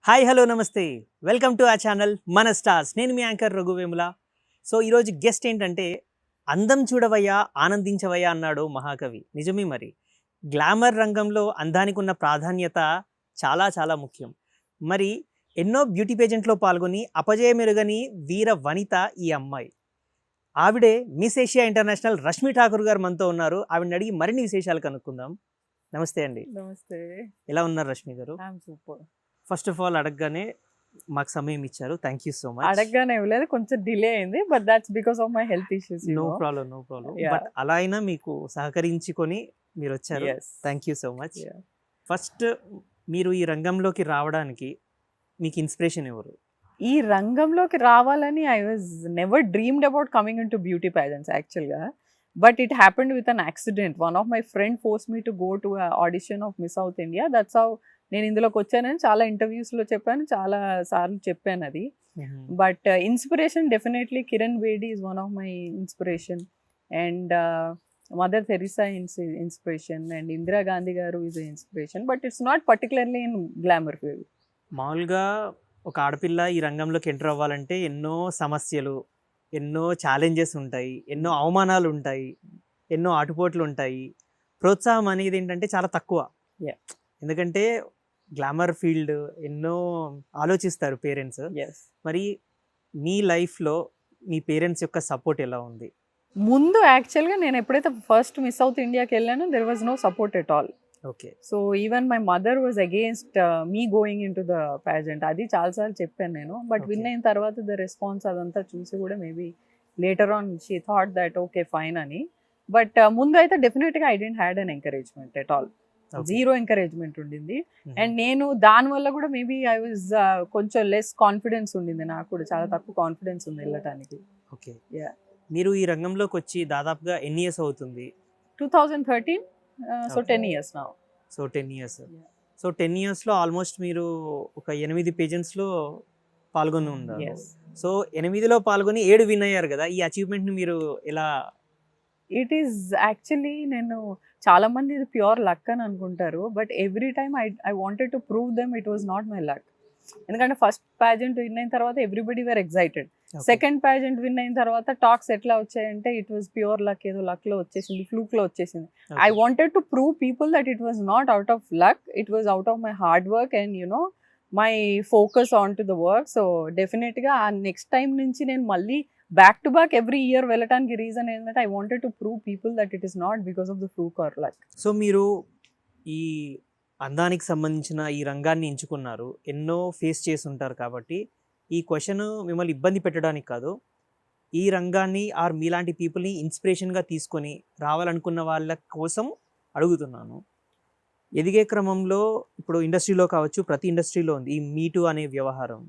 Hi hello నమస్తే welcome to ఆ channel మన స్టార్స్. నేను మీ యాంకర్ రఘువేముల. సో ఈరోజు గెస్ట్ ఏంటంటే అందం చూడవయ్యా ఆనందించవయ్యా అన్నాడు మహాకవి. నిజమే మరి. గ్లామర్ రంగంలో అందానికి ఉన్న ప్రాధాన్యత చాలా చాలా ముఖ్యం. మరి ఎన్నో బ్యూటీ పేజెంట్లో పాల్గొని అపజయమెరుగని వీర వనిత ఈ అమ్మాయి. ఆవిడే miss Asia international Rashmi Thakur గారు మనతో ఉన్నారు. ఆవిడని అడిగి మరిన్ని విశేషాలు కనుక్కుందాం. నమస్తే అండి. నమస్తే. ఎలా ఉన్నారు Rashmi garu? I'm super. First of all అడగగానే మాకు సమయం ఇచ్చారు. Thank you so much. అడగగానే ఇవ్వలేదు, కొంచెం డిలే అయింది, but that's because of my health issues. No problem, no problem. Yeah. But అలా అయినా మీకు సహకరించుకొని మీరు వచ్చారు. Yes. Thank you so much. Yeah. First మీరు ఈ రంగంలోకి రావడానికి మీకు ఇన్స్పిరేషన్ ఎవరు? ఈ రంగంలోకి రావాలని I was never dreamed about coming into beauty pageants యాక్చువల్గా. But it happened with an accident. One of my friend force me to go to audition of Miss South India. That's how నేను ఇందులోకి వచ్చానని చాలా ఇంటర్వ్యూస్లో చెప్పాను, చాలా సార్లు చెప్పాను అది. But inspiration definitely Kiran Bedi is one of my inspiration, and Mother Teresa inspiration, and Indira Gandhi గారు is inspiration. But it's not particularly in glamour field. మామూలుగా ఒక ఆడపిల్ల ఈ రంగంలోకి ఎంటర్ అవ్వాలంటే ఎన్నో సమస్యలు, ఎన్నో ఛాలెంజెస్ ఉంటాయి, ఎన్నో అవమానాలు ఉంటాయి, ఎన్నో ఆటుపోట్లు ఉంటాయి. ప్రోత్సాహం అనేది ఏంటంటే చాలా తక్కువ. Yeah. ఎందుకంటే గ్లామర్ ఫీల్డ్ ఎన్నో ఆలోచిస్తారు పేరెంట్స్. Yes. మరి మీ లైఫ్లో మీ పేరెంట్స్ యొక్క సపోర్ట్ ఎలా ఉంది? ముందు యాక్చువల్గా నేను ఎప్పుడైతే ఫస్ట్ మిస్ సౌత్ ఇండియాకి వెళ్ళానో there was no support at all. Okay. So even my mother was against me going into the pageant. అది చాలాసార్లు చెప్పాను నేను. బట్ విన్ అయిన తర్వాత ద రెస్పాన్స్ అదంతా చూసి కూడా maybe later on she thought that okay fine అని. బట్ ముందు అయితే డెఫినెట్గా I didn't had an encouragement at all. Zero encouragement ఉండింది. అండ్ నేను దానివల్ల కూడా మేబీ ఐ వాజ్ కొంచెం లెస్ కాన్ఫిడెన్స్ ఉండింది. నాకు కూడా చాలా తక్కువ కాన్ఫిడెన్స్ ఉంది వెళ్ళటానికి. ఓకే. Yeah. మీరు ఈ రంగంలోకి వచ్చి దాదాపుగా ఎన్ని ఇయర్స్ అవుతుంది? 2013. So 10 years now. So 10 years. So 10 yearsలో ఆల్మోస్ట్ మీరు ఒక 8 పేజెంట్స్లో పాల్గొని ఉన్నారు. Yes. సో 8లో పాల్గొని 7 విన్ అయ్యారు కదా. ఈ అచీవ్మెంట్ని మీరు ఎలా? ఇట్ ఈస్ యాక్చువల్లీ నేను చాలా మంది ఇది ప్యూర్ లక్ అని అనుకుంటారు, but every time I wanted to prove them it was not my luck. ఎందుకంటే ఫస్ట్ ప్యాజెంట్ విన్ అయిన తర్వాత everybody were excited. Second pageant win అయిన తర్వాత టాక్స్ ఎట్లా వచ్చాయంటే ఇట్ వాజ్ ప్యూర్ లక్, ఏదో లక్లో వచ్చేసింది, ఫ్లూక్లో వచ్చేసింది. I wanted to prove people that it was not out of luck, it was out of my hard work and you know my focus on to the work. So డెఫినెట్గా ఆ next time నుంచి నేను మళ్ళీ back to back every year వెళ్ళటానికి reason ఏంటంటే I wanted to prove people that it is not because of the fluke or luck. So మీరు ఈ అందానికి సంబంధించిన ఈ రంగాన్ని ఎంచుకున్నారు, ఎన్నో ఫేస్ చేసి ఉంటారు కాబట్టి ఈ క్వశ్చన్ మిమ్మల్ని ఇబ్బంది పెట్టడానికి కాదు, ఈ రంగాన్ని ఆర్ మీలాంటి పీపుల్ని ఇన్స్పిరేషన్గా తీసుకొని రావాలనుకున్న వాళ్ళ కోసం అడుగుతున్నాను. ఎదిగే క్రమంలో ఇప్పుడు ఇండస్ట్రీలో కావచ్చు, ప్రతి ఇండస్ట్రీలో ఉంది ఈ మీటూ అనే వ్యవహారం.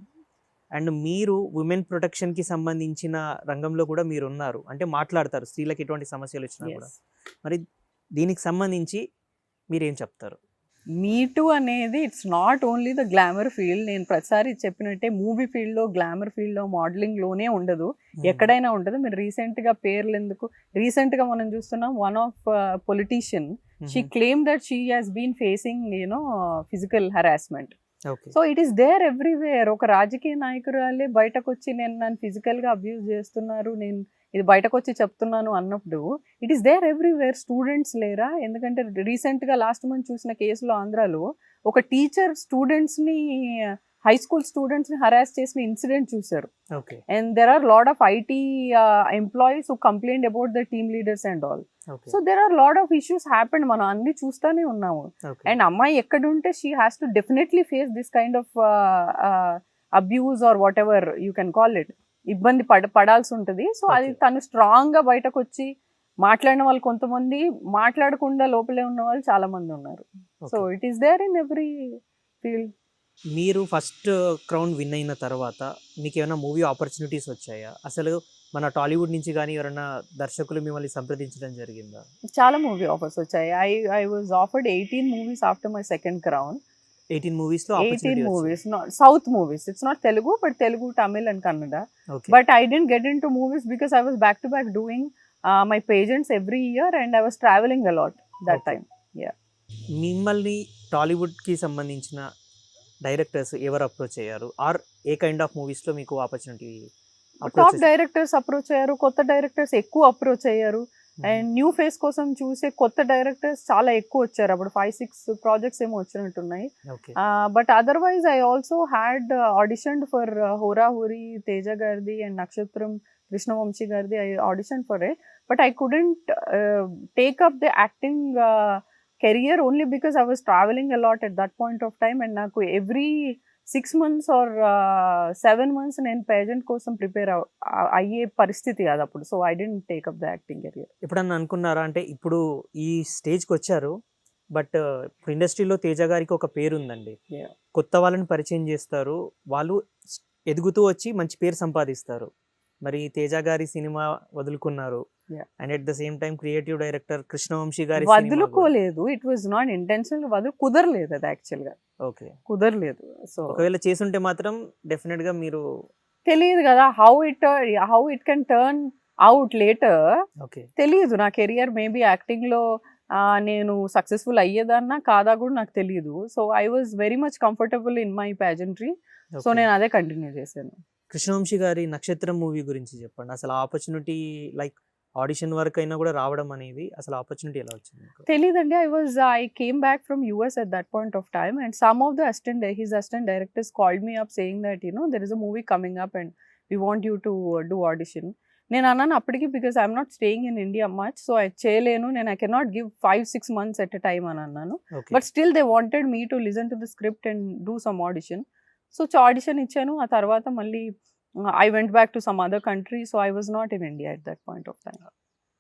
అండ్ మీరు ఉమెన్ ప్రొటెక్షన్కి సంబంధించిన రంగంలో కూడా మీరు ఉన్నారు, అంటే మాట్లాడతారు స్త్రీలకు ఎటువంటి సమస్యలు వచ్చినా కూడా. మరి దీనికి సంబంధించి మీరేం చెప్తారు? మీ టూ అనేది it's not only the glamour field. నేను ప్రతిసారి చెప్పినట్టే మూవీ ఫీల్డ్లో, గ్లామర్ ఫీల్డ్లో, మోడలింగ్లోనే ఉండదు, ఎక్కడైనా ఉండదు. మీరు రీసెంట్గా పేర్లు ఎందుకు, రీసెంట్గా మనం చూస్తున్నాం one of politician she claim that she has been facing you know physical harassment. So it is there everywhere. ఒక రాజకీయ నాయకురాలే బయటకు వచ్చి నన్ను ఫిజికల్గా అబ్యూజ్ చేస్తున్నారు, నేను ఇది బయటకు వచ్చి చెప్తున్నాను అన్నప్పుడు it is there everywhere. Students లేరా? ఎందుకంటే రీసెంట్గా లాస్ట్ మంత్ చూసిన కేసులో ఆంధ్రాలో ఒక టీచర్ స్టూడెంట్స్ని, హై స్కూల్ స్టూడెంట్స్ని హరాస్ చేసిన ఇన్సిడెంట్ చూశారు. And there are lot of IT employees who complaint about the team leaders and all. So there are lot of issues happened. మనం అన్ని చూస్తూనే ఉన్నాము. అండ్ అమ్మాయి ఎక్కడుంటే she has to definitely face this kind of abuse or whatever you can call it. ఇబ్బంది పడాల్సి ఉంటుంది. So అది తను స్ట్రాంగ్గా బయటకు వచ్చి మాట్లాడిన వాళ్ళు కొంతమంది, మాట్లాడకుండా లోపలే ఉన్న వాళ్ళు చాలా మంది ఉన్నారు. So it is there in every field. మీరు ఫస్ట్ క్రౌన్ విన్ అయిన తర్వాత మీకు ఏమైనా మూవీ ఆపర్చునిటీస్ వచ్చాయా? అసలు మన టాలీవుడ్ నుంచి కానీ ఎవరైనా దర్శకులు మిమ్మల్ని సంప్రదించడం జరిగిందా? చాలా మూవీ ఆఫర్స్ వచ్చాయి. I was offered 18 movies after my second crown. 18 మూవీస్లో 18 movies, not South movies. It's not Telugu, but Telugu, Tamil and Kannada. But I didn't get into movies because I was back to back doing my pageants every year and I was traveling a lot that time. Yeah. మిమ్మల్ని టాలీవుడ్కి సంబంధించిన directors ఎవరు approach అయ్యారు? Are A kind of మూవీస్‌లో మీకు opportunity top approach directors approach అయ్యారు, కొత్త directors ఎక్కువ approach అయ్యారు. అండ్ న్యూ ఫేస్ కోసం చూసే కొత్త డైరెక్టర్స్ చాలా ఎక్కువ వచ్చారు. అప్పుడు 5-6 ప్రాజెక్ట్స్ ఏమో వచ్చినట్టున్నాయి. Okay. But otherwise I also had auditioned for Hora Hori, Teja గారిది అండ్ నక్షత్రం కృష్ణవంశీ గారిది. I audition for it, but I couldn't take up the acting career only because I was travelling a lot at that point of time. And నాకు every 6 months or 7 months నేను pageant కోసం prepare అయ్యే పరిస్థితి కాదు అప్పుడు. So I didn't take up the acting career. ఎప్పుడన్నా అనుకున్నారా? అంటే ఇప్పుడు ఈ స్టేజ్‌కొచ్చారు. బట్ ఇప్పుడు ఇండస్ట్రీలో తేజ గారికి ఒక పేరుందండి. Yeah. కొత్త వాళ్ళని పరిచయం చేస్తారు. వాళ్ళు ఎదుగుతూ వచ్చి మంచి పేరు సంపాదిస్తారు. మరి తేజ గారి సినిమా వదులుకున్నారు. Yeah. And at the same time creative director Krishna Vamsi గారి సినిమా కూడా. వదులుకోలేదు, ఇట్ వాజ్ నాట్ ఇంటెన్షనల్. కుదరలేదు అది యాక్చువల్గా, ఓకే. కుదరలేదు. సో ఒకవేళ చేసుంటే మాత్రం డెఫినెట్‌గా మీరు తెలియదు కదా how it can turn out later. Okay. తెలియదు నా కెరియర్ మేబీ యాక్టింగ్లో నేను సక్సెస్ఫుల్ అయ్యేదాన్నా కాదా కూడా నాకు తెలియదు. So I was very much comfortable in my ప్యాజెంట్రీ. So నేను అదే కంటిన్యూ చేశాను. కృష్ణవంశీ గారి నక్షత్రం మూవీ గురించి చెప్పండి. అసలు ఆపర్చునిటీ లైక్ ఆడిషన్ వరకు అయినా కూడా రావడం అనేది అసలు ఆపర్చునిటీ ఎలా వచ్చింది మీకు? తెలీదండి. I came back from US at that point of time, and some of the his assistant directors called me up saying that, you know, there is a movie coming up and we want you to do audition. నేను అన్నాను అప్పటికి, because I'm not staying in India much, so I చేయలేను, నేను I cannot give 5-6 months at a time అని అన్నాను. But still they wanted me to listen to the script and do some audition. So audition ఇచ్చాను. ఆ తర్వాత మళ్ళీ I went back to some other country, so I was not in India at that point of time.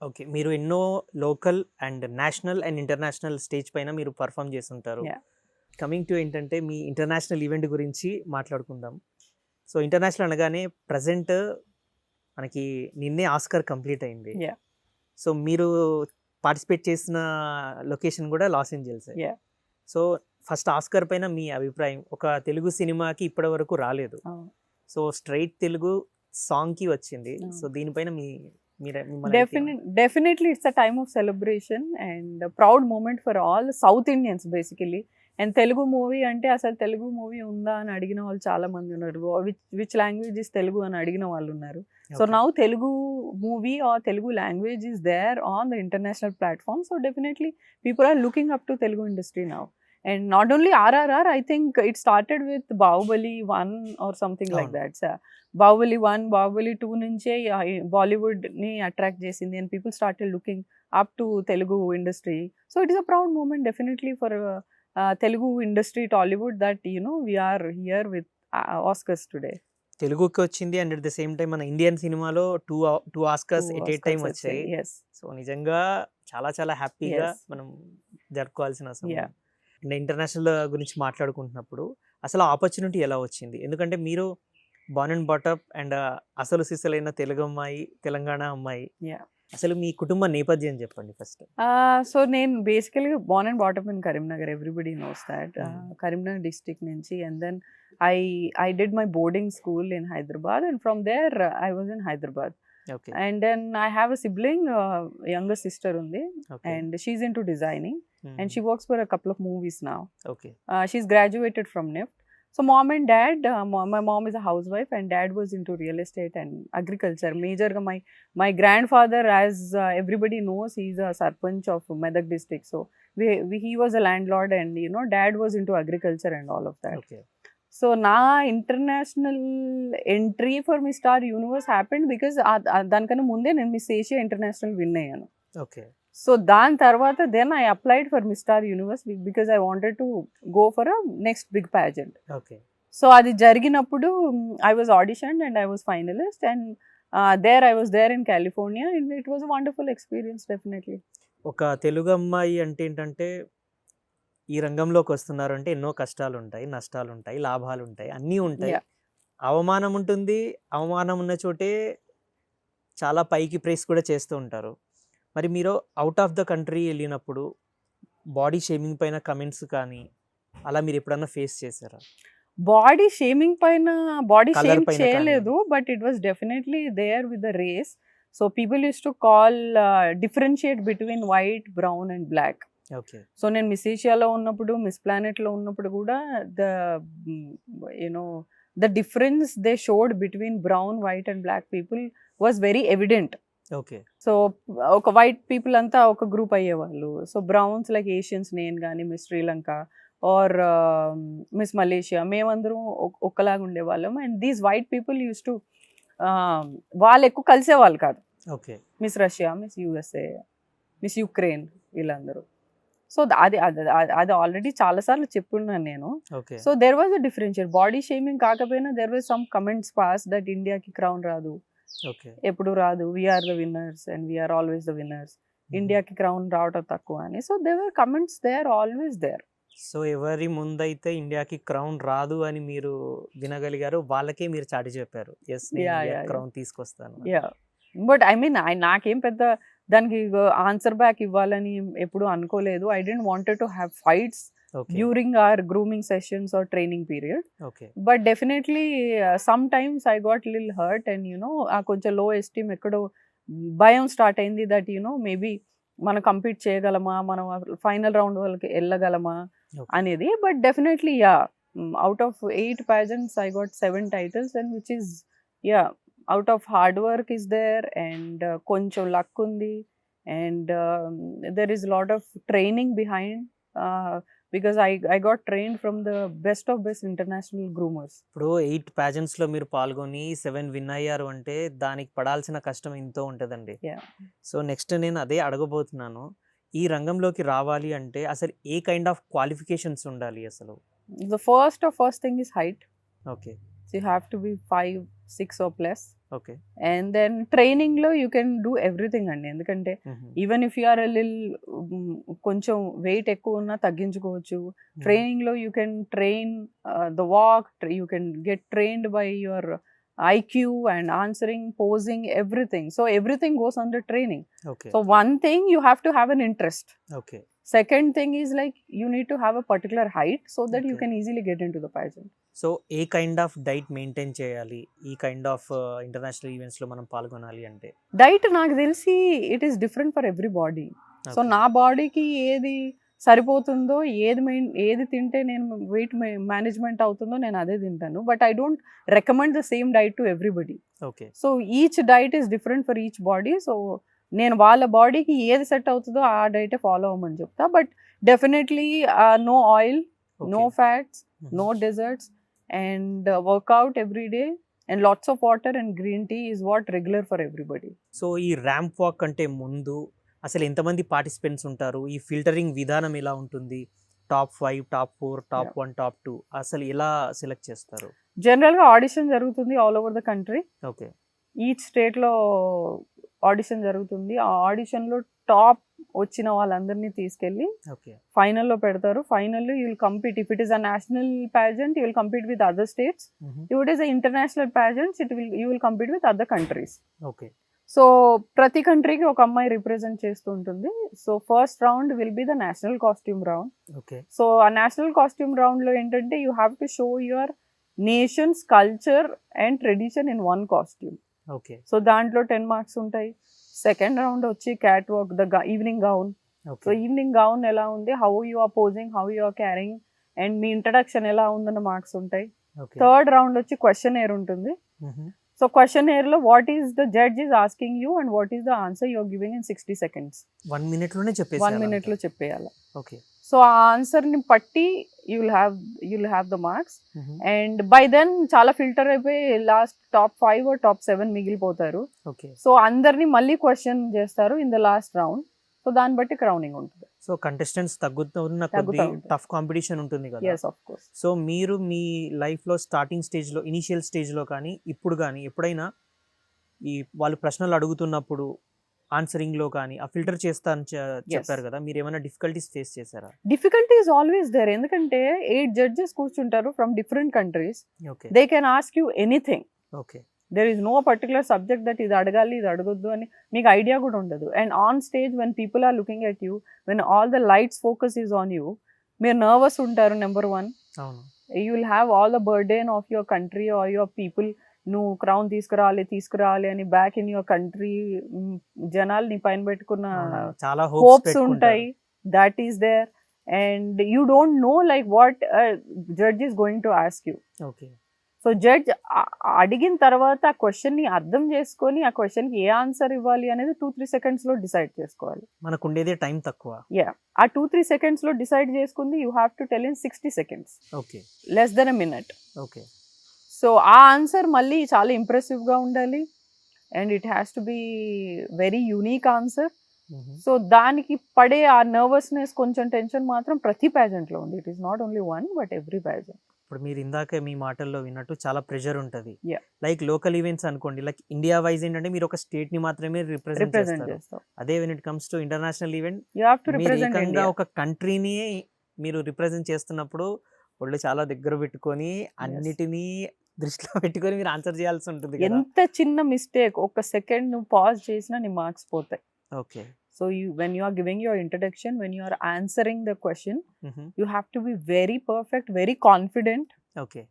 Okay. మీరు ఎన్నో local and national and international stage పైన మీరు perform చేస్తుంటారు. Yeah. Coming to ఏంటంటే మీ ఇంటర్నేషనల్ ఈవెంట్ గురించి మాట్లాడుకుందాం. So international అనగానే present మనకి నిన్నే ఆస్కర్ కంప్లీట్ అయింది. Yeah. సో మీరు పార్టిసిపేట్ చేసిన లొకేషన్ కూడా Los Angeles. Yeah. So first Oscar పైన మీ అభిప్రాయం? ఒక తెలుగు సినిమాకి ఇప్పటి వరకు రాలేదు. సో స్ట్రైట్ తెలుగు సాంగ్కి వచ్చింది. సో దీనిపైన Definitely it's a time of celebration and a proud moment for all South Indians basically. And Telugu movie అంటే అసలు తెలుగు మూవీ ఉందా అని అడిగిన వాళ్ళు చాలా మంది ఉన్నారు. విచ్ లాంగ్వేజ్ ఇస్ తెలుగు అని అడిగిన వాళ్ళు ఉన్నారు. So now Telugu movie or Telugu language is there on the international platform. So definitely people are looking up to Telugu industry now. And not only RRR, I think it started with Bahubali 1 or something like that. So, Bahubali 1, Bahubali 2 nunche Bollywood ni attract chesindi and people started looking up to Telugu industry. So it is a proud moment definitely for Telugu industry, Tollywood, that, you know, we are here with Oscars today. తెలుగుకి వచ్చింది and at the same time మన Indian సినిమాలో two Oscars at a time వచ్చాయి. So నిజంగా చాలా చాలా హ్యాపీగా మనం జరుపుకోవాల్సిన సమయం. అండ్ ఇంటర్నేషనల్ గురించి మాట్లాడుకుంటున్నప్పుడు అసలు ఆపర్చునిటీ ఎలా వచ్చింది? ఎందుకంటే మీరు బార్న్ అండ్ బాటప్ అండ్ అసలు సిసలైన తెలుగు అమ్మాయి, తెలంగాణ అమ్మాయి. అసలు మీ కుటుంబ నేపథ్యం చెప్పండి ఫస్ట్. సో నేను basically born and brought up in Karimnagar. Everybody knows that. Karimnagar district నుంచి. And then I did my boarding school in Hyderabad, and from there I was in Hyderabad. Okay. And then I have a sibling, younger sister undi, and she's into designing. And she works for a couple of movies now. Okay. She's graduated from NIFT. So mom and dad, my mom is a housewife and dad was into real estate and agriculture. Major my grandfather, as everybody knows, he's a sarpanch of Medak district. So he was a landlord, and, you know, dad was into agriculture and all of that. Okay. So na international entry for Miss Star Universe happened because దానికన్నా ముందే నేను Miss Asia International win అయ్యాను. Okay. So దాని తర్వాత then I applied for Miss Star Universe because I wanted to go for a next big pageant. Okay. So అది జరిగినప్పుడు I was audition and I was finalist, and I was there in California, and it was a wonderful experience definitely. ఒక తెలుగు అమ్మాయి అంటే ఏంటంటే ఈ రంగంలోకి వస్తున్నారు అంటే ఎన్నో కష్టాలు ఉంటాయి, నష్టాలు ఉంటాయి, లాభాలు ఉంటాయి, అన్నీ ఉంటాయి. అవమానం ఉంటుంది. అవమానం ఉన్న చోటే చాలా పైకి ప్రేస్ కూడా చేస్తూ ఉంటారు. మరి మీరు అవుట్ ఆఫ్ ద కంట్రీ వెళ్ళినప్పుడు బాడీ షేమింగ్ పైన కమెంట్స్ కానీ అలా మీరు ఎప్పుడన్నా ఫేస్ చేశారా? బాడీ షేమింగ్ పైన Colour షేమ్ పైన చేయలేదు, but it was definitely there with the race. So people use to call differentiate between white, brown and black. Okay. So నేను మిస్ ఏషియాలో ఉన్నప్పుడు, మిస్ ప్లానెట్లో ఉన్నప్పుడు కూడా the you know the difference they showed between brown, white and black people was very evident. Okay. So ఒక white people అంతా ఒక group అయ్యేవాళ్ళు. సో బ్రౌన్స్ లైక్ ఏషియన్స్, నేను కానీ miss Sri Lanka or miss Malaysia, మేమందరం ఒక్కలాగా ఉండేవాళ్ళం. And these white people use to వాళ్ళు ఎక్కువ కలిసేవాళ్ళు కాదు. Okay. Miss Russia, miss USA, miss Ukraine వీళ్ళందరూ. సో అది అది అది ఆల్రెడీ చాలాసార్లు చెప్పున్నాను నేను. Okay. So there was a differentiate. Body shaming కాకపోయినా there was some comments pass that ఇండియాకి క్రౌన్ రాదు, ఓకే. ఎప్పుడు రాదు, we are the winners and we are always the winners, ఇండియాకి క్రౌన్ రావటం తక్కువ అని. So there were comments they are always there. So ఎవరి ముందైతే ఇండియాకి క్రౌన్ రాదు అని మీరు వినగలిగారు, వాళ్ళకే మీరు చాటి చెప్పారు, ఎస్ నేను Yeah, ఇండియాకి yeah, క్రౌన్ తీసుకొస్తాను. యా బట్ ఐ మీన్ నాకేం పెద్ద దానికి ఆన్సర్ బ్యాక్ ఇవ్వాలని ఎప్పుడు అనుకోలేదు. I didn't wanted to have fights okay. During our grooming sessions or training period. Okay. But definitely sometimes I got లిల్ హర్ట్ అండ్ కొంచెం low esteem, ఎక్కడో భయం స్టార్ట్ అయింది దట్ మేబీ మనం కంపీట్ చేయగలమా, మనం ఫైనల్ రౌండ్ వాళ్ళకి వెళ్ళగలమా Okay. అనేది. But definitely out of 8 pageants I got 7 titles, and which is out of hard work is there, and కొంచెం luck ఉంది, and there is a lot of training behind, because I got trained from the best of best international groomers. ఇప్పుడు 8 pageants లో మీరు పాల్గొని 7 win అయ్యారు అంటే దానికి పడాల్సిన కష్టం ఎంతో ఉంటుందండి. Yeah. సో నెక్స్ట్ నేను అదే అడగబోతున్నాను, ఈ రంగంలోకి రావాలి అంటే అసలు ఏ కైండ్ ఆఫ్ క్వాలిఫికేషన్స్ ఉండాలి అసలు? The first thing is height. Okay. So you have to be 5, 6 or plus. Okay. And then training లో you can do everything అండి. ఎందుకంటే even if you are a లిల్ కొంచెం వెయిట్ ఎక్కువ ఉన్నా తగ్గించుకోవచ్చు. ట్రైనింగ్ లో you can train the walk, you can get trained by your IQ and answering, posing, everything. So everything goes under training. Okay. So one thing, you have to have an interest. Okay. Second thing is like you need to have a particular height so that you Okay. can easily get into the pageant. So A kind of diet maintain చేయాలి ఈ kind of international events లో మనం పాల్గొనాలి అంటే? Diet నాకు తెలిసి it is different for every body. So Okay. నా బాడీకి ఏది సరిపోతుందో, ఏది తింటే నేను వెయిట్ మేనేజ్మెంట్ అవుతుందో నేను అదే తింటాను. But I don't recommend the same diet to everybody. Okay. So each diet is different for each body. So నేను వాళ్ళ బాడీకి ఏది సెట్ అవుతుందో ఆ డైటే ఫాలో అవ్వమని చెప్తా. But definitely no oil, no fats, no desserts, and workout every day, and lots of water and green tea is what regular for everybody. So ఈ ramp walk అంటే ముందు అసలు ఎంతమంది పార్టిసిపెంట్స్ ఉంటారు, ఈ ఫిల్టరింగ్ విధానం ఎలా ఉంటుంది, టాప్ 5, టాప్ 4, టాప్ 1, టాప్ 2 అసలు ఎలా సెలెక్ట్ చేస్తారు? జనరల్గా ఆడిషన్ జరుగుతుంది all over the country. Okay. Each స్టేట్లో ఆడిషన్ జరుగుతుంది. ఆ ఆడిషన్లో టాప్ వచ్చిన వాళ్ళందరినీ తీసుకెళ్ళి ఓకే. ఫైనల్లో పెడతారు. ఫైనల్లో you will compete. If it is a national pageant you will compete with other states. If it is a international pageants you will compete with other countries. Okay. So ప్రతి కంట్రీకి ఒక అమ్మాయి రిప్రజెంట్ చేస్తూ ఉంటుంది. So first round will be the national costume round. Okay. So ఆ national costume రౌండ్లో ఏంటంటే you have to show your nations culture and tradition in one costume. Okay. So దాంట్లో 10 మార్క్స్ ఉంటాయి. సెకండ్ రౌండ్ వచ్చి catwalk, the evening gown. So evening gown ఎలా ఉంది, how you are posing, how you are carrying, and మీ introduction ఎలా ఉందన్న marks ఉంటాయి. Third round వచ్చి క్వశ్చన్ ఎయిర్ ఉంటుంది. సో క్వశ్చన్ ఎయిర్ లో what is the judge is asking you and what is the answer you are giving in 60 seconds. 1 minute లోనే 1 minute లో చెప్పేయాలి. ఓకే. సో ఆ ఆన్సర్ ని పట్టి you will have the marks. And by then చాలా filter అయిపోయి last top 5 or top 7 మిగిలిపోతారు. Okay. So అందరినీ మళ్ళీ క్వశ్చన్ చేస్తారు in the last round. So దాన్ని బట్టి క్రౌనింగ్ ఉంటుంది. సో కంటెస్టెంట్స్ తగ్గుతున్న కొద్ది టఫ్ కాంపిటీషన్ ఉంటుంది కదా. yes of course. సో మీరు మీ లైఫ్లో స్టార్టింగ్ స్టేజ్లో, ఇనిషియల్ స్టేజ్లో కానీ ఇప్పుడు కానీ ఎప్పుడైనా ఈ వాళ్ళు ప్రశ్నలు అడుగుతున్నప్పుడు ఆన్సరింగ్లో కానీ ఆ ఫిల్టర్ చేస్తా అని చెప్పారు కదా, మీరు ఏమైనా డిఫికల్టీస్ ఫేస్ చేశారా? Difficulty is always there. ఎందుకంటే 8 జడ్జెస్ కూర్చుంటారు from different countries. Okay. They can ask you anything. Okay. There is no particular subject that ఇది అడగాలి, ఇది అడగొద్దు అని మీకు ఐడియా కూడా ఉండదు. And on stage when people are looking at you, when all the lights focus is on you, మీరు nervous ఉంటారు. నెంబర్ 1, అవును. You will have all the burden of your country or your people. నువ్వు crown తీసుకురావాలి అని back in your country జనాలు నీ పైన పెట్టుకున్న చాలా హోప్స్ ఉంటాయి. that is there, and you don't know like what a judge is going to ask you. Okay. So judge అడిగిన తర్వాత ఆ క్వశ్చన్ ని అర్థం చేసుకొని ఆ క్వశ్చన్ కి ఏ ఆన్సర్ ఇవ్వాలి అనేది 2-3 సెకండ్స్ లో డిసైడ్ చేసుకోవాలి. మనకు ఉండేదే టైం తక్కువ. ఆ 2-3 సెకండ్స్ లో డిసైడ్ చేసుకుంది you have to tell in 60 seconds, okay. Less than a minute. Okay. So ఆ ఆన్సర్ మళ్ళీ చాలా ఇంప్రెసివ్ గా ఉండాలి, and it has to be very unique answer. So దానికి పడే ఆ నర్వస్నెస్, కొంచెం టెన్షన్ మాత్రం ప్రతి pageant లో ఉంది. It is not only one but every pageant. ఇప్పుడు మీరు ఇందాక మీ మాటల్లో విన్నట్టు చాలా ప్రెషర్ ఉంటుంది. Yeah. లైక్ లోకల్ ఈవెంట్స్ అనుకోండి, లైక్ ఇండియా వైజ్ ఏంటంటే మీరు ఒక స్టేట్ ని మాత్రమే రిప్రజెంట్ రిప్రజెంట్ చేస్తారు. చేస్తాం. అదే when it comes to international event you have to మీరు రిప్రజెంట్ ఏకంగా ఇండియా. ఒక కంట్రీని మీరు రిప్రజెంట్ చేస్తున్నప్పుడు ఒళ్ళు చాలా దగ్గర పెట్టుకొని అన్నిటినీ దృష్టిలో పెట్టుకొని మీరు ఆన్సర్ చేయాల్సి ఉంటుంది కదా. ఎంత చిన్న మిస్టేక్, ఒక సెకండ్ నువ్వు పాజ్ చేసినా నీ మార్క్స్ పోతాయి. Okay. So when you are giving your introduction, when you are answering the question, you have to be very perfect, very confident. Okay.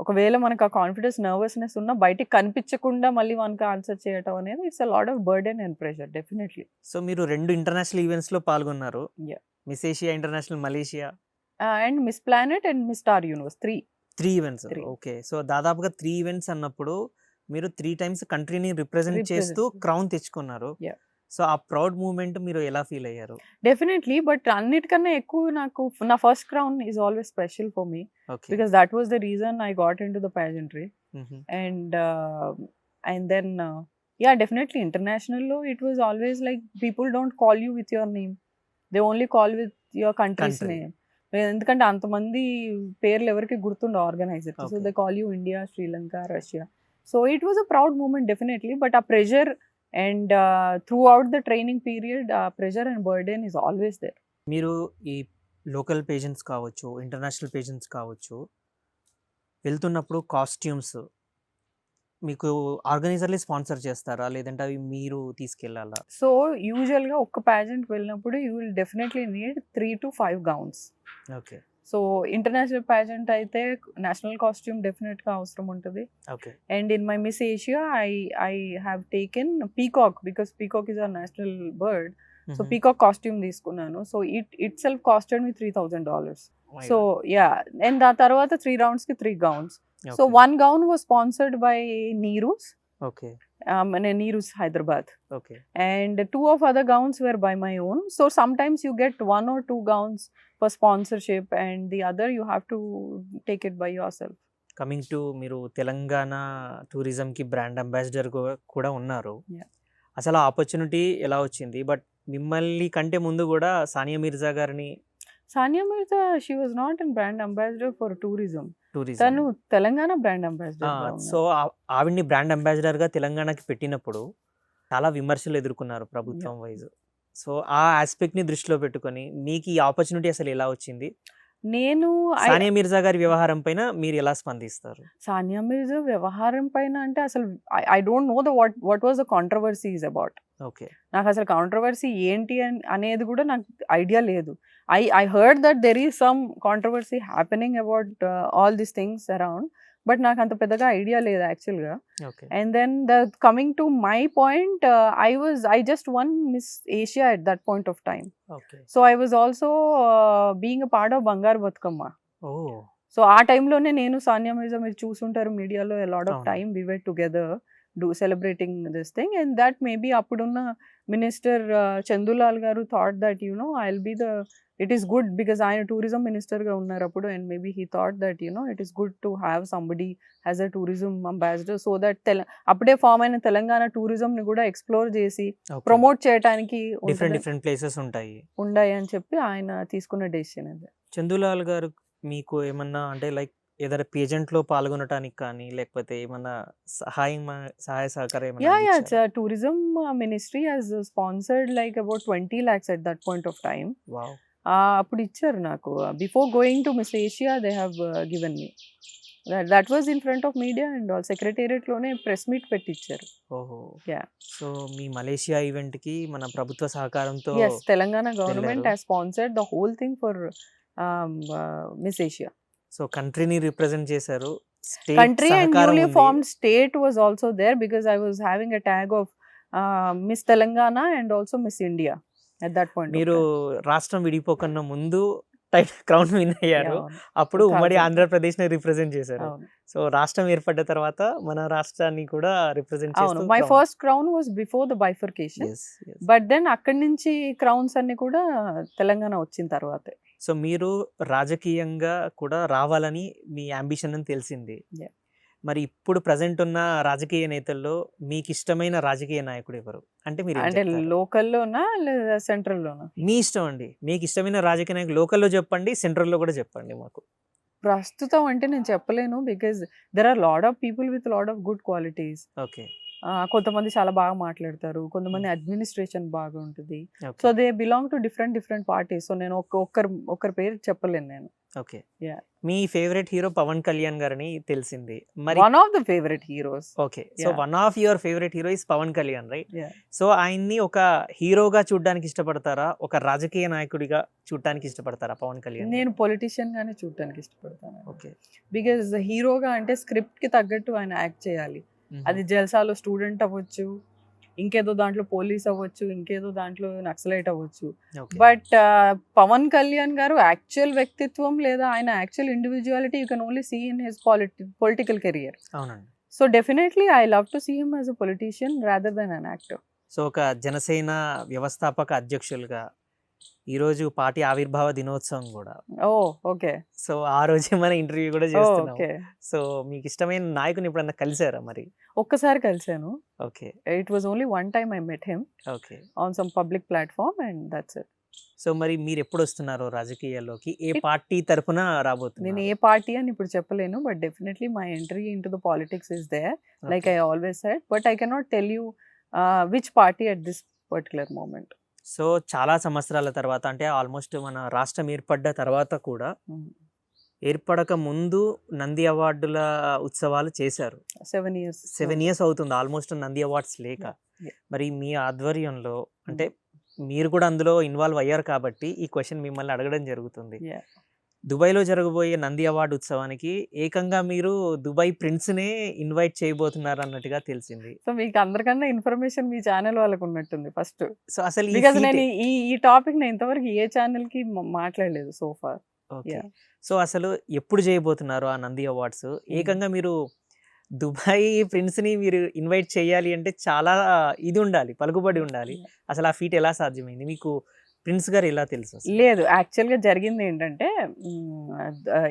ఒకవేళ మనకు ఆ కాన్ఫిడెన్స్, నర్వస్నెస్ ఉన్నా బయటికి కనిపించకుండా మళ్ళీ మనకు ఆన్సర్ చేయటం అనేది it's a lot of burden and pressure definitely. So మీరు 2 ఇంటర్నేషనల్ ఈవెంట్స్ లో పాల్గొన్నారు. Yeah. Miss Asia international Malaysia and miss planet and miss Star universe 3 events. 3. Okay. So దాదాపుగా 3 ఈవెంట్స్ అన్నప్పుడు మీరు 3 టైమ్స్ కంట్రీని రిప్రజెంట్ చేస్తూ Represent. క్రౌన్ తెచ్చుకున్నారు. Yeah. So ఆ proud moment మీరు ఎలా ఫీల్ అయ్యారు? డెఫినెట్లీ, బట్ అన్నిటికన్నా ఎక్కువ నాకు నా first crown is always special for me okay. Because that was the reason I got in to the pageantry. And then definitely international lo it was always like people don't call you with your name, they only call with your country's Country. name. ఎందుకంటే అంతమంది పేర్లు ఎవరికి గుర్తుండ organiser. So Okay. They call you India, Sri Lanka, Russia. So it was a proud moment definitely, but ఆ pressure and throughout the training period ఆ pressure and burden is always there. మీరు ఈ local pageants కావచ్చు, international pageants కావచ్చు, వెళ్తున్నప్పుడు costumes మీకు ఆర్గనైజర్లే sponsor చేస్తారా, లేదంటే అవి మీరు తీసుకెళ్ళాలా? సో యూజువల్గా ఒక్క ప్యాజెంట్ వెళ్ళినప్పుడు you will definitely need 3 to 5 gowns. Okay. So international pageant అయితే నేషనల్ కాస్ట్యూమ్ డెఫినెట్గా అవసరం ఉంటుంది. Okay. And in my miss Asia I have taken peacock because peacock is our national bird. So peacock costume తీసుకున్నాను. So it self costed me $3,000. So and ఆ తర్వాత 3 rounds కి 3 gowns. So one gown was sponsored by Neeru's. Okay. Neeru's Hyderabad. Okay. And 2 of other gowns were by my own. So sometimes you get 1 or 2 gowns for sponsorship and the other you have to take it by yourself. Coming to మీరు Telangana టూరిజంకి brand ambassador కూడా ఉన్నారు. Yeah. అసలు opportunity ఎలా వచ్చింది? But మిమ్మల్ని కంటే ముందు కూడా సానియా మిర్జా గారిని Sania Mirza, she was not a brand ambassador for tourism. Tourism తను తెలంగాణ బ్రాండ్ అంబాసిడర్. సో ఆవిడ్ని బ్రాండ్ అంబాసిడర్ గా తెలంగాణకి పెట్టినప్పుడు చాలా విమర్శలు ఎదుర్కొన్నారు ప్రభుత్వం వైజ్. సో ఆ ఆస్పెక్ట్ ని దృష్టిలో పెట్టుకొని మీకు ఈ ఆపర్చునిటీ అసలు ఎలా వచ్చింది? నేను సానియా మిర్జా గారి వ్యవహారం పైన మీరు ఎలా స్పందిస్తారు? సానియా మిర్జా వ్యవహారం పైన అంటే అసలు I don't know the what was the controversy is about. Okay. నాకు అసలు కాంట్రవర్సీ ఏంటి అనేది కూడా నాకు ఐడియా లేదు. I heard that there is some controversy happening about all these things around, but నాకు అంత పెద్దగా ఐడియా లేదు యాక్చువల్గా. Okay. And then coming to my point, I just won Miss Asia at that point of time. Okay. So I was also being a part of Bangar Batkama. ఓ. So ఆ టైంలోనే నేను సానియా మిర్జా మీరు చూసుంటారు మీడియాలో a lot of అవును. time we were together celebrating this thing, and that maybe అప్పుడున్న minister Chandulal గారు thought that I'll be it is good because ఆయన టూరిజం మినిస్టర్ గా ఉన్నారు అప్పుడు, and maybe he thought that it is good to have somebody as a tourism ambassador so that అప్పుడే form అయిన Telangana tourism ని కూడా ఎక్స్ప్లోర్ చేసి ప్రమోట్ చేయడానికి డిఫరెంట్ ప్లేసెస్ ఉంటాయి అని చెప్పి ఆయన తీసుకున్న డెసిషన్ అది. చందులాల్ గారు మీకు ఏమన్నా అంటే లైక్ ఏదైనా పేజెంట్ లో పాల్గొనడానికి కానీ లేకపోతే ఏమన్నా సహాయ సహకారం ఏమన్నా tourism ministry has sponsored like about 20 lakhs at that point of time. Wow. అప్పుడు ఇచ్చారు నాకు. Before going to miss Asia they have given me that was in front of media and all secretariat లోనే press meet పెట్టించారు. ఓహో. Yeah. So మీ Malaysia event కి మన ప్రభుత్వ సహకారంతో Yes, తెలంగాణ గవర్నమెంట్ వెళ్ళారు. has sponsored the whole thing for Miss Asia. So కంట్రీని రిప్రజెంట్ చేశారు. Country and newly formed state was also there because I was having a tag of Miss Telangana and also Miss India. At that point మీరు రాష్ట్రం విడిపోకన్నా ముందు crown win అయ్యారు. అప్పుడు ఉమ్మడి 2000. ఆంధ్రప్రదేశ్‌ని represent చేశారు. అవును సో రాష్ట్రం ఏర్పడ్డ తర్వాత మన రాష్ట్రాన్ని కూడా రిప్రజెంట్ అవును చేస్తూ my crown. First crown was before the bifurcation, Yes, yes. But then అక్కడి నుంచి క్రౌన్స్ అన్ని కూడా తెలంగాణ వచ్చిన తర్వాతే. సో మీరు రాజకీయంగా కూడా రావాలని మీ అంబిషన్ అని తెలిసింది. Yeah. మరి ఇప్పుడు ప్రజెంట్ ఉన్న రాజకీయ నేతల్లో మీకు ఇష్టమైన రాజకీయ నాయకుడు ఎవరు? అంటే మీరు ఏం అంటే చెప్తారు? లోకల్లోనా లేదా సెంట్రల్లోనా? మీ ఇష్టం అండి. మీకు ఇష్టమైన రాజకీయ నాయకుడు లోకల్‌లో చెప్పండి, సెంట్రల్‌లో కూడా చెప్పండి మాకు. ప్రస్తుతం అంటే నేను చెప్పలేను, because there are lot of people with lot of good qualities. Okay. కొంతమంది చాలా బాగా మాట్లాడతారు, కొంతమంది అడ్మినిస్ట్రేషన్ బాగా ఉంటుంది. Okay. So they belong to different parties. So నేను ఒక్కరి పేరు చెప్పలేను నేను. ఓకే. Yeah. మీ ఫేవరెట్ హీరో పవన్ కళ్యాణ్ గారని తెలిసింది. మరి one of the favourite heroes. Okay. So Yeah. One of your favourite hero is Pawan Kalyan, right? Yeah. So ఆయన్ని ఒక హీరోగా చూడడానికి ఇష్టపడతారా? ఒక రాజకీయ నాయకుడిగా చూడడానికి ఇష్టపడతారా పవన్ కళ్యాణ్? నేను పొలిటీషియన్ గానే చూడటానికి ఇష్టపడతాను, ఓకే. బికాజ్ హీరోగా అంటే స్క్రిప్ట్ కి తగ్గట్టు ఆయన యాక్ట్ చేయాలి. అది జల్సాలో స్టూడెంట్ అవ్వచ్చు, ఇంకేదో దాంట్లో పోలీస్ అవ్వచ్చు, ఇంకేదో దాంట్లో నక్సలైట్ అవ్వచ్చు. ఓకే. బట్ పవన్ కళ్యాణ్ గారు యాక్చువల్ వ్యక్తిత్వం లేదా ఆయన actual individuality you can only see in his political career. అవునండి. So definitely I love to see him as a politician rather than an actor. So ఒక జనసేన వ్యవస్థాపక అధ్యక్షులుగా ఈరోజు పార్టీ ఆవిర్భావ దినోత్సవం కూడా. ఓ ఓకే. సో ఆ రోజే మన ఇంటర్వ్యూ కూడా చేస్తున్నాం. ఓకే. సో మీకు ఇష్టమైన నాయకుని ఎప్పుడన్నా కలిసారా మరి? ఒక్కసారి కలిసాను. Okay. It was only one time I met him okay. On some public platform and that's it. So మరి మీరు ఎప్పుడు వస్తున్నారు రాజకీయాల్లోకి? ఏ It- పార్టీ తరపున నేను రాబోతున్నారు? ఏ పార్టీ అని ఇప్పుడు చెప్పలేను, but definitely my entry into the politics is there, like I always said, but I cannot tell you which party at this particular moment. So చాలా సంవత్సరాల తర్వాత, అంటే ఆల్మోస్ట్ మన రాష్ట్రం ఏర్పడ్డ తర్వాత కూడా ఏర్పడక ముందు నంది అవార్డుల ఉత్సవాలు చేశారు. 7 years. 7 years అవుతుంది ఆల్మోస్ట్ నంది అవార్డ్స్ లేక. Yeah. మరి మీ ఆధ్వర్యంలో అంటే మీరు కూడా అందులో ఇన్వాల్వ్ అయ్యారు కాబట్టి ఈ క్వశ్చన్ మిమ్మల్ని అడగడం జరుగుతుంది. Yeah. దుబాయ్లో జరగబోయే నంది అవార్డు ఉత్సవానికి ఏకంగా మీరు దుబాయ్ ప్రిన్స్నే ఇన్వైట్ చేయబోతున్నారు అన్నట్టుగా తెలిసింది. సో మీకు అందరికన్నా ఇన్ఫర్మేషన్ మీ ఛానల్ వాళ్ళకు ఉన్నట్టుంది ఫస్ట్, సో అసలు ఈ బికాజ్ feat నేను ఈ టాపిక్ నేను ఇంతవరకు ఏ ఛానల్ కి మాట్లాడలేదు so far. Okay. Yeah. So అసలు ఎప్పుడు చేయబోతున్నారు ఆ నంది అవార్డ్స్? ఏకంగా మీరు దుబాయ్ ప్రిన్స్ని మీరు ఇన్వైట్ చేయాలి అంటే చాలా ఇది ఉండాలి, పలుకుబడి ఉండాలి. అసలు ఆ ఫీట్ ఎలా సాధ్యమైంది? మీకు ప్రిన్స్ గారు ఎలా తెలుసు అసలు? లేదు, యాక్చువల్గా జరిగింది ఏంటంటే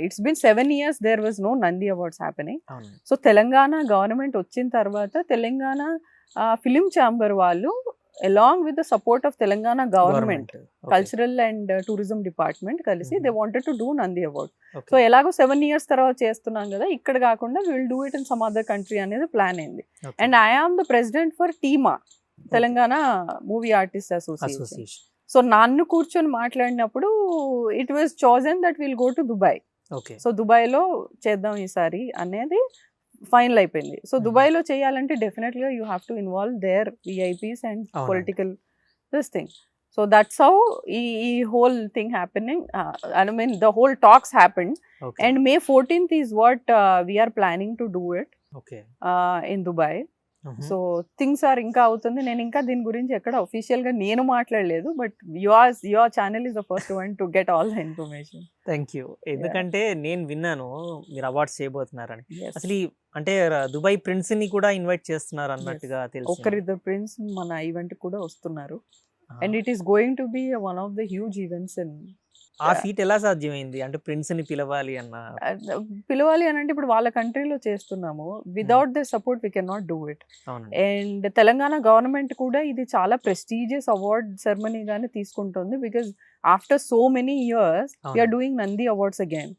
it's been 7 years there was no Nandi awards happening. అవును. సో తెలంగాణ గవర్నమెంట్ వచ్చిన తర్వాత తెలంగాణ ఫిలిం ఛాంబర్ వాళ్ళు along with the support of Telangana government cultural and tourism department కలిసి they wanted to do Nandi award. So ఎలాగో 7 years తర్వాత చేస్తున్నాం కదా, ఇక్కడ కాకుండా will do it in some other country అనేది ప్లాన్ అయింది. And I am the president for TeMA, Telangana movie artist association. So నన్ను కూర్చొని మాట్లాడినప్పుడు it was chosen that will go to Dubai. Okay. So దుబాయ్లో చేద్దాం ఈసారి అనేది ఫైనల్ అయిపోయింది. సో దుబాయ్లో చేయాలంటే డెఫినెట్గా you have to involve there VIPs and అవునండి. Political this thing. So that's how ఈ whole thing happening. I mean the whole talks happened okay. And May 14th is what we are planning to do it okay. In Dubai. So things are ఇంకా అవుతుంది. నేను ఇంకా దీని గురించి ఎక్కడ official గా నేను మాట్లాడలేదు, but your channel is the first one to get all the information. Thank you. ఎందుకంటే నేను విన్నాను మీరు అవార్డ్స్ చేయబోతున్నారని. అసలు ఈ అంటే దుబాయ్ ప్రిన్స్ ని కూడా ఇన్వైట్ చేస్తున్నారు అన్నట్టుగా తెలుసు. ఒకరిద్దరు ప్రిన్స్ మన ఈవెంట్ కూడా వస్తున్నారు and it is going to be one of the huge events in. ఆ ఫీట్ ఎలా సాధ్యమైంది? అంటే ప్రిన్స్ ని పిలవాలి అన్న. పిలవాలి అని అంటే ఇప్పుడు వాళ్ళ కంట్రీలో చేస్తున్నాము, without the support we can not do it. అవునండి. అండ్ తెలంగాణ గవర్నమెంట్ కూడా ఇది చాలా ప్రెస్టీజియస్ అవార్డ్ సెరమనీ గానే తీసుకుంటుంది, because after so many years we are doing Nandi awards again.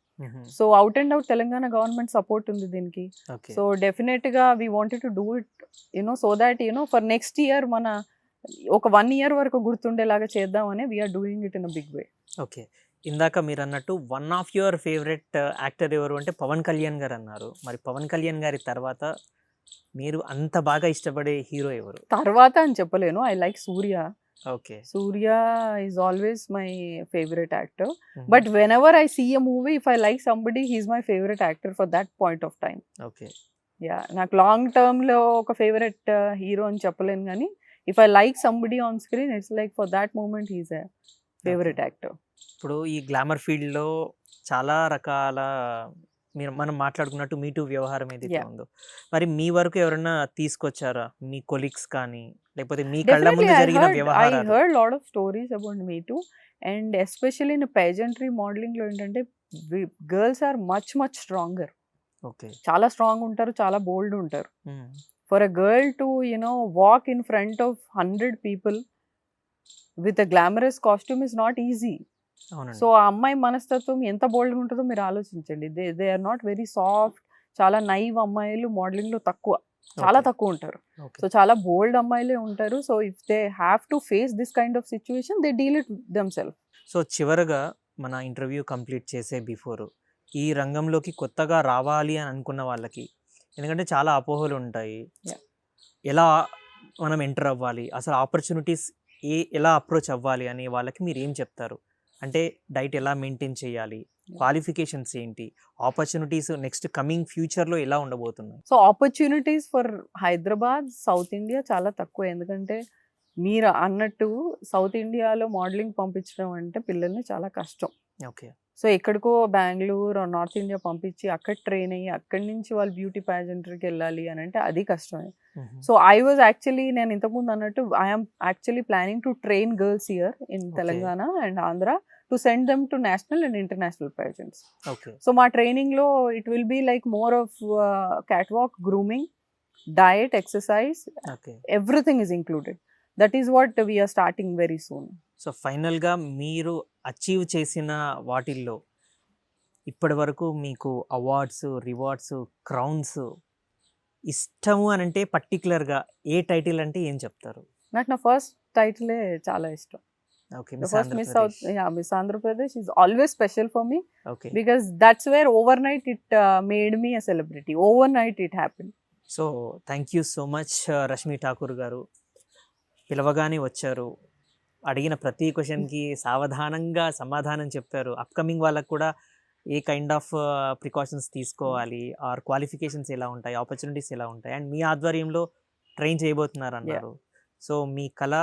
So out and out Telangana government support ఉంది దీనికి. ఓకే. సో డెఫినెట్ గా we wanted to do it so that for next year మన ఒక 1 year వరకు గుర్తుండేలాగా చేద్దామని we are doing it in a big way. Okay. ఇందాక మీరు అన్నట్టు one of your favourite actor ఎవరు అంటే పవన్ కళ్యాణ్ గారు అన్నారు. మరి పవన్ కళ్యాణ్ గారి తర్వాత మీరు అంత బాగా ఇష్టపడే హీరో ఎవరు? తర్వాత అని చెప్పలేను, I like Surya. Okay. Surya is always my favourite actor, but whenever I see a movie if I like somebody he's my favourite actor for that point of time. Okay. Yeah, నాకు long term లో ఒక favourite hero అని చెప్పలేను, కానీ if I like somebody on screen it's like for that moment he's a favourite actor. ఇప్పుడు ఈ glamour ఫీల్డ్‌లో చాలా రకాల మనం మాట్లాడుకున్నట్టు మీటూ వ్యవహారం ఏదైతే Yeah. ఉందో, మరి మీ వరకు ఎవరన్నా తీసుకొచ్చారా? మీ కొలీగ్స్ కానీ, లేకపోతే మీ కళ్ళ Definitely, ముందు జరిగిన I వ్యవహారాలు? heard lot of stories about Me Too, and especially in pageantry modeling లో ఏంటంటే girls are much stronger. Okay. చాలా స్ట్రాంగ్ ఉంటారు, చాలా బోల్డ్ ఉంటారు. Hmm. For a girl to walk in front of 100 people with a glamorous costume is not easy. అవునండి. So ఆ అమ్మాయి మనస్తత్వం ఎంత బోల్డ్గా ఉంటుందో మీరు ఆలోచించండి. They are not very soft. చాలా నైవ్ అమ్మాయిలు modeling లో చాలా ఓకే. తక్కువ ఉంటారు. ఓకే. సో చాలా బోల్డ్ అమ్మాయిలే ఉంటారు. So if they have to face this kind of situation they deal it themself. So చివరగా మన ఇంటర్వ్యూ కంప్లీట్ చేసే బిఫోర్ ఈ రంగంలోకి కొత్తగా రావాలి అని అనుకున్న వాళ్ళకి, ఎందుకంటే చాలా అపోహలు ఉంటాయి. Yeah. ఎలా మనం ఎంటర్ అవ్వాలి, అసలు ఆపర్చునిటీస్ ఎలా అప్రోచ్ అవ్వాలి అనే వాళ్ళకి మీరు ఏం చెప్తారు? అంటే డైట్ ఎలా మెయింటైన్ చేయాలి, క్వాలిఫికేషన్స్ ఏంటి, ఆపర్చునిటీస్ నెక్స్ట్ కమింగ్ ఫ్యూచర్లో ఎలా ఉండబోతున్నాయి? So opportunities for Hyderabad, south India చాలా తక్కువ. ఎందుకంటే మీరు అన్నట్టు సౌత్ ఇండియాలో మోడలింగ్ పంపించడం అంటే పిల్లల్ని చాలా కష్టం. ఓకే. సో ఎక్కడికో బెంగళూరు, నార్త్ ఇండియా పంపించి అక్కడ ట్రైన్ అయ్యి అక్కడి నుంచి వాళ్ళు బ్యూటీ ప్యాజెంటరీకి వెళ్ళాలి అని అంటే అది కష్టమే. సో ఐ వాజ్ యాక్చువల్లీ నేను ఇంతకుముందు అన్నట్టు I'm actually planning to train girls here in Telangana and Andhra to send them to national and international pageants. Okay. So మా ట్రైనింగ్లో it will be like more of catwalk, grooming, diet, exercise, okay. Everything is included. That is what we are starting very soon. So ఫైనల్గా మీరు achieve చేసిన వాటిల్లో ఇప్పటి వరకు మీకు awards, rewards, crowns ఇష్టము అని అంటే పర్టికులర్గా ఏ టైటిల్ అంటే ఏం చెప్తారు? నాకు నా ఫస్ట్ టైటిలే చాలా ఇష్టం. Okay. The miss first Miss South, Andhra Pradesh. yeah, Miss Andhra Pradesh is always special for me okay. because that's where overnight it made me a celebrity. Overnight it happened. So thank you so much Rashmi Thakur గారు. పిలవగానే వచ్చారు, అడిగిన ప్రతి క్వశ్చన్కి సావధానంగా సమాధానం చెప్పారు. Upcoming వాళ్ళకు కూడా ఏ కైండ్ ఆఫ్ ప్రికాషన్స్ తీసుకోవాలి, ఆర్ క్వాలిఫికేషన్స్ ఎలా ఉంటాయి, ఆపర్చునిటీస్ ఎలా ఉంటాయి, అండ్ మీ ఆధ్వర్యంలో ట్రైన్ చేయబోతున్నారు అన్నారు. సో మీ కళ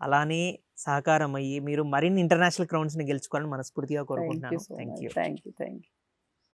అలానే సహకారం అయ్యి మీరు మరిన్ని ఇంటర్నేషనల్ క్రౌన్స్ని గెలుచుకోవాలని మనస్ఫూర్తిగా Thank కోరుకుంటున్నాను. you so thank much. You. Thank you.